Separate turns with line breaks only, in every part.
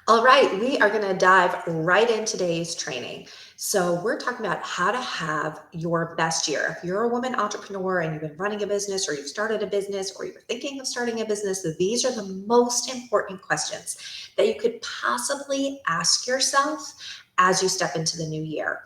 All right, we are going to dive right into today's training. So, we're talking about how to have your best year. If you're a woman entrepreneur and you've been running a business, or you've started a business, or you're thinking of starting a business, these are the most important questions that you could possibly ask yourself as you step into the new year.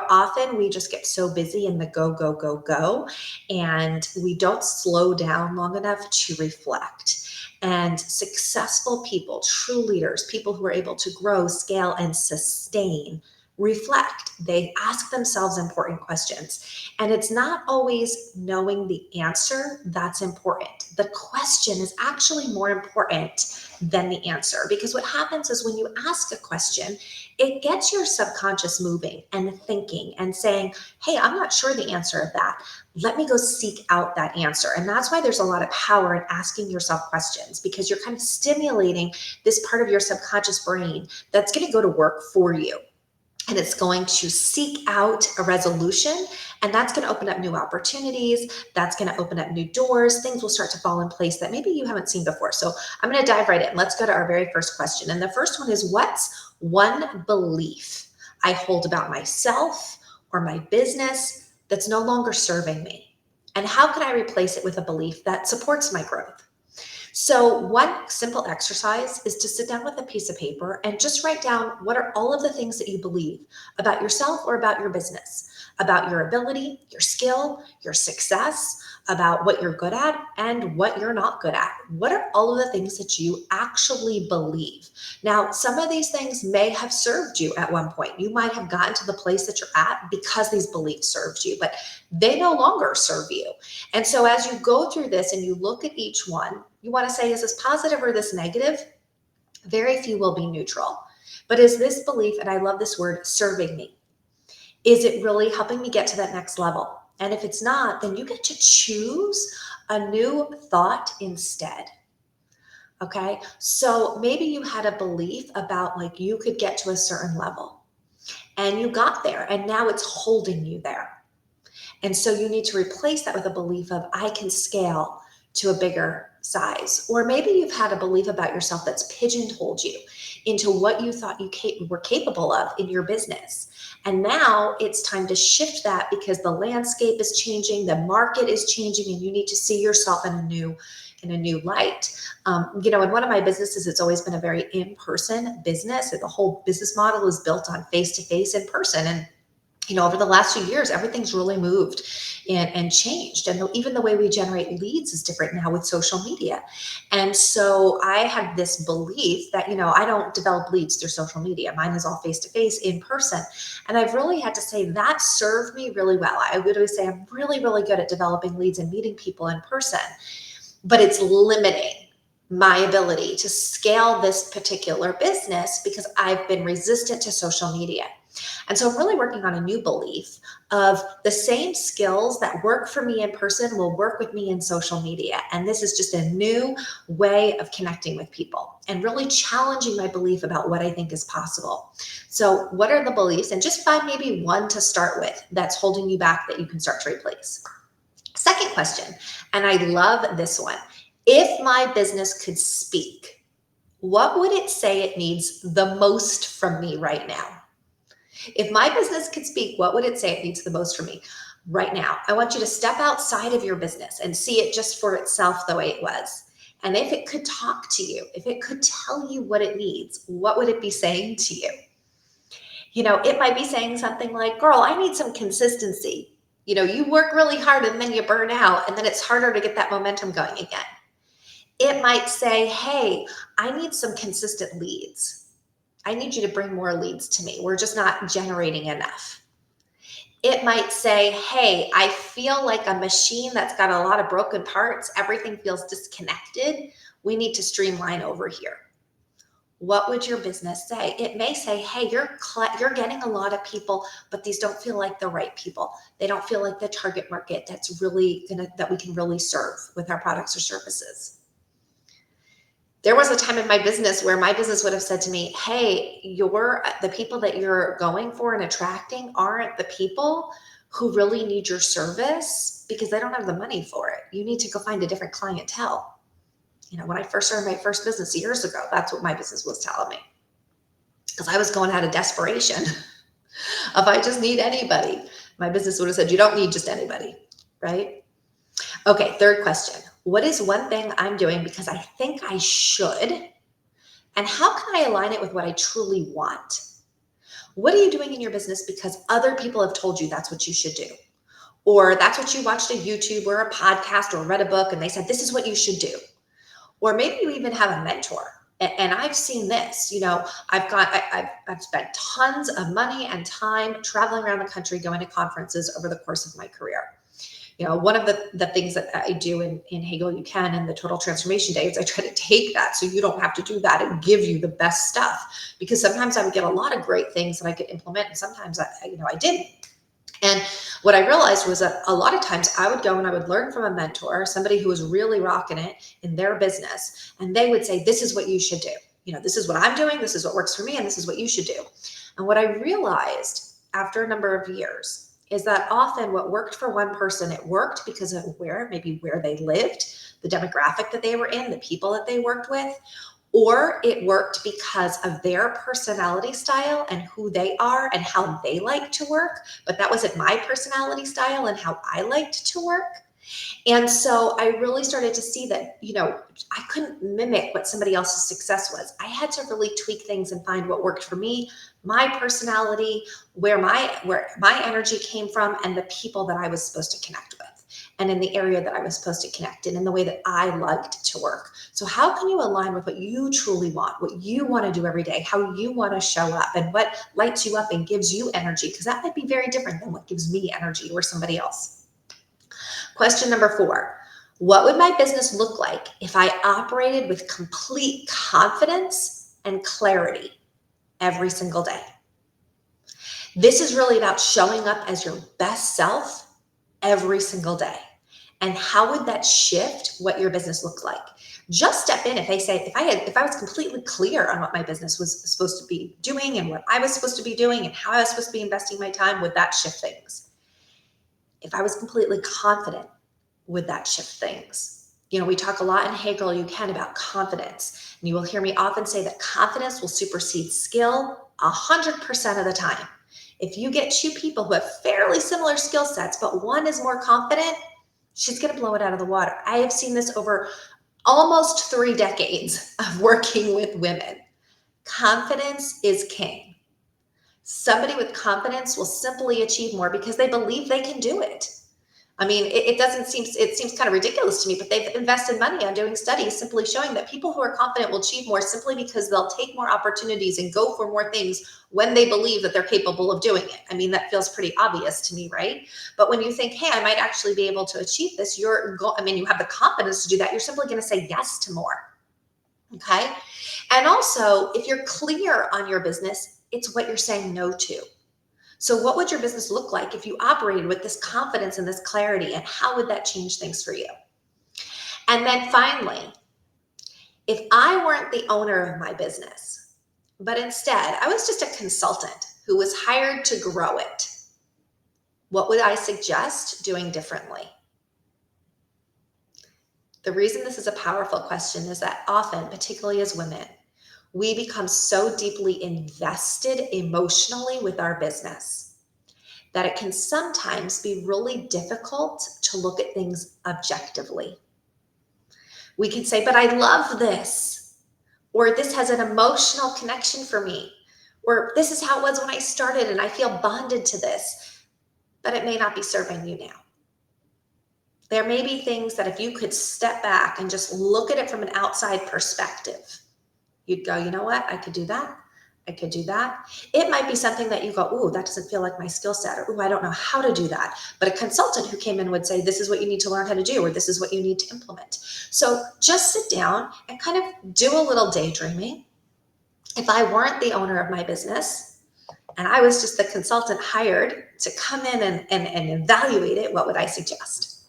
Often we just get so busy in the go, go, go, go, and we don't slow down long enough to reflect. And successful people, true leaders, people who are able to grow, scale, and sustain, reflect. They ask themselves important questions. And it's not always knowing the answer that's important. The question is actually more important than the answer, because what happens is when you ask a question, it gets your subconscious moving and thinking and saying, hey, I'm not sure the answer of that. Let me go seek out that answer. And that's why there's a lot of power in asking yourself questions, because you're kind of stimulating this part of your subconscious brain that's going to go to work for you. And it's going to seek out a resolution, and that's going to open up new opportunities. That's going to open up new doors. Things will start to fall in place that maybe you haven't seen before. So I'm going to dive right in. Let's go to our very first question. And the first one is, what's one belief I hold about myself or my business that's no longer serving me? And how can I replace it with a belief that supports my growth? So, one simple exercise is to sit down with a piece of paper and just write down what are all of the things that you believe about yourself or about your business, about your ability, your skill, your success, about what you're good at and what you're not good at. What are all of the things that you actually believe? Now, some of these things may have served you at one point. You might have gotten to the place that you're at because these beliefs served you, but they no longer serve you. And so as you go through this and you look at each one, you want to say, is this positive or this negative? Very few will be neutral. But is this belief, and I love this word, serving me? Is it really helping me get to that next level? And if it's not, then you get to choose a new thought instead. Okay. So maybe you had a belief about like you could get to a certain level and you got there and now it's holding you there. And so you need to replace that with a belief of I can scale to a bigger size. Or maybe you've had a belief about yourself that's pigeonholed you into what you thought you were capable of in your business. And now it's time to shift that because the landscape is changing, the market is changing, and you need to see yourself in a new light. In one of my businesses, it's always been a very in-person business. The whole business model is built on face-to-face in person. And over the last few years, everything's really moved and changed. And even the way we generate leads is different now with social media. And so I had this belief that, I don't develop leads through social media. Mine is all face to face in person. And I've really had to say that served me really well. I would always say I'm really, really good at developing leads and meeting people in person, but it's limiting my ability to scale this particular business because I've been resistant to social media. And so I'm really working on a new belief of the same skills that work for me in person will work with me in social media. And this is just a new way of connecting with people and really challenging my belief about what I think is possible. So what are the beliefs? And just find maybe one to start with that's holding you back that you can start to replace. Second question, and I love this one. If my business could speak, what would it say it needs the most from me right now? If my business could speak, what would it say it needs the most from me right now? I want you to step outside of your business and see it just for itself the way it was. And if it could talk to you, if it could tell you what it needs, what would it be saying to you? It might be saying something like, girl, I need some consistency. You work really hard and then you burn out, and then it's harder to get that momentum going again. It might say, hey, I need some consistent leads. I need you to bring more leads to me. We're just not generating enough. It might say, hey, I feel like a machine that's got a lot of broken parts. Everything feels disconnected. We need to streamline over here. What would your business say? It may say, hey, you're getting a lot of people, but these don't feel like the right people. They don't feel like the target market that we can really serve with our products or services. There was a time in my business where my business would have said to me, hey, the people that you're going for and attracting aren't the people who really need your service because they don't have the money for it. You need to go find a different clientele. When I first started my first business years ago, that's what my business was telling me. because I was going out of desperation. If I just need anybody, my business would have said, you don't need just anybody, right? Okay, third question. What is one thing I'm doing because I think I should? And how can I align it with what I truly want? What are you doing in your business because other people have told you that's what you should do? Or that's what you watched a YouTube or a podcast or read a book and they said, this is what you should do. Or maybe you even have a mentor. And I've seen this, I've spent tons of money and time traveling around the country, going to conferences over the course of my career. One of the things that I do in Hegel You Can and the Total Transformation Day is I try to take that so you don't have to do that and give you the best stuff. Because sometimes I would get a lot of great things that I could implement, and sometimes I didn't. And what I realized was that a lot of times I would go and I would learn from a mentor, somebody who was really rocking it in their business, and they would say, this is what you should do. This is what I'm doing, this is what works for me, and this is what you should do. And what I realized after a number of years is that often what worked for one person, it worked because of where they lived, the demographic that they were in, the people that they worked with, or it worked because of their personality style and who they are and how they like to work. But that wasn't my personality style and how I liked to work. And so I really started to see that, I couldn't mimic what somebody else's success was. I had to really tweak things and find what worked for me, my personality, where my energy came from, and the people that I was supposed to connect with, and in the area that I was supposed to connect in the way that I liked to work. So how can you align with what you truly want, what you want to do every day, how you want to show up, and what lights you up and gives you energy? Because that might be very different than what gives me energy or somebody else. Question number 4. What would my business look like if I operated with complete confidence and clarity every single day? This is really about showing up as your best self every single day. And how would that shift what your business looked like? Just step in. If I was completely clear on what my business was supposed to be doing and what I was supposed to be doing and how I was supposed to be investing my time, would that shift things? If I was completely confident, would that shift things? We talk a lot in Hegel You Can about confidence. And you will hear me often say that confidence will supersede skill 100% of the time. If you get two people who have fairly similar skill sets, but one is more confident, she's going to blow it out of the water. I have seen this over almost 3 decades of working with women. Confidence is king. Somebody with confidence will simply achieve more because they believe they can do it. I mean, it seems kind of ridiculous to me, but they've invested money on doing studies simply showing that people who are confident will achieve more simply because they'll take more opportunities and go for more things when they believe that they're capable of doing it. I mean, that feels pretty obvious to me, right? But when you think, hey, I might actually be able to achieve this, you have the confidence to do that. You're simply going to say yes to more. Okay. And also, if you're clear on your business, it's what you're saying no to. So what would your business look like if you operated with this confidence and this clarity, and how would that change things for you? And then finally, if I weren't the owner of my business, but instead I was just a consultant who was hired to grow it, what would I suggest doing differently? The reason this is a powerful question is that often, particularly as women, we become so deeply invested emotionally with our business that it can sometimes be really difficult to look at things objectively. We can say, but I love this, or this has an emotional connection for me, or this is how it was when I started and I feel bonded to this, but it may not be serving you now. There may be things that if you could step back and just look at it from an outside perspective, you'd go, you know what? I could do that. I could do that. It might be something that you go, ooh, that doesn't feel like my skill set, or ooh, I don't know how to do that. But a consultant who came in would say, this is what you need to learn how to do, or this is what you need to implement. So just sit down and kind of do a little daydreaming. If I weren't the owner of my business and I was just the consultant hired to come in and evaluate it, what would I suggest?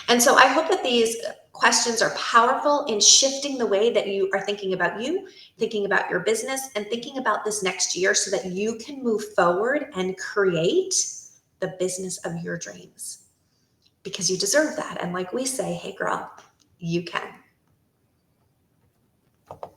And so I hope that these questions are powerful in shifting the way that you are thinking about you, thinking about your business, and thinking about this next year so that you can move forward and create the business of your dreams. Because you deserve that. And like we say, hey girl, you can.